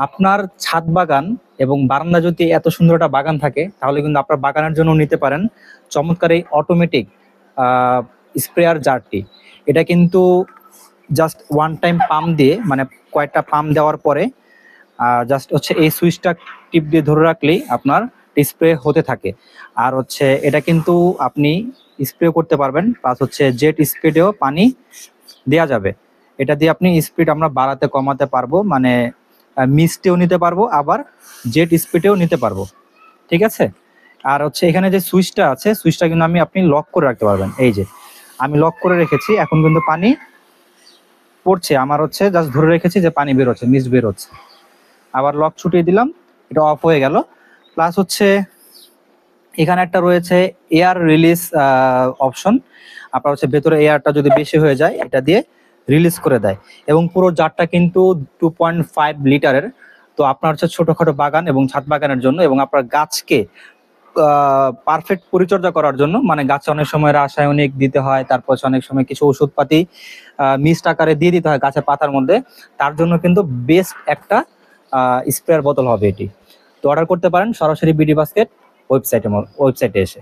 আপনার ছাদ বাগান এবং বারান্দা যদি এত সুন্দর একটা বাগান থাকে, তাহলে কিন্তু আপনার বাগানের জন্য নিতে পারেন চমৎকার এই অটোমেটিক স্প্রেয়ার জারটি। এটা কিন্তু জাস্ট ওয়ান টাইম পাম্প দিয়ে, মানে কয়েকটা পাম্প দেওয়ার পরে জাস্ট হচ্ছে এই সুইচটা টিপ দিয়ে ধরে রাখলেই আপনার স্প্রে হতে থাকে। আর হচ্ছে এটা কিন্তু আপনি স্প্রে করতে পারবেন, প্লাস হচ্ছে জেট স্পিডেও পানি দেওয়া যাবে। এটা দিয়ে আপনি স্পিড আমরা বাড়াতে কমাতে পারবো, মানে মিস্টেও নিতে পারবো, আবার জেট স্পিডেও নিতে পারবো। ঠিক আছে। আর হচ্ছে এখানে যে সুইচটা আছে, সুইচটা কিন্তু আপনি লক করে রাখতে পারবেন। এই যে আমি লক করে রেখেছি, এখন কিন্তু পানি পড়ছে, আমার হচ্ছে জাস্ট ধরে রেখেছি যে পানি বের হচ্ছে, মিস্ট বের হচ্ছে। আবার লক ছুটিয়ে দিলাম, এটা অফ হয়ে গেল। প্লাস হচ্ছে এখানে একটা রয়েছে এয়ার রিলিজ অপশন। আপনার হচ্ছে ভেতরে এয়ারটা যদি বেশি হয়ে যায়, এটা দিয়ে রিলিজ করে দেয়। এবং পুরো জারটা কিন্তু 2.5 লিটারের। তো আপনার হচ্ছে ছোটখাটো বাগান এবং ছাদ বাগানের জন্য, এবং আপনার গাছকে পারফেক্ট পরিচর্যা করার জন্য, মানে গাছে অনেক সময় রাসায়নিক দিতে হয়, তারপর অনেক সময় কিছু ওষুধপাতি মিস্ট আকারে দিয়ে দিতে হয় গাছের পাতার মধ্যে, তার জন্য কিন্তু বেস্ট একটা স্প্রেয়ার বোতল হবে এটি। তো অর্ডার করতে পারেন সরাসরি বিডি বাস্কেট ওয়েবসাইটে এসে।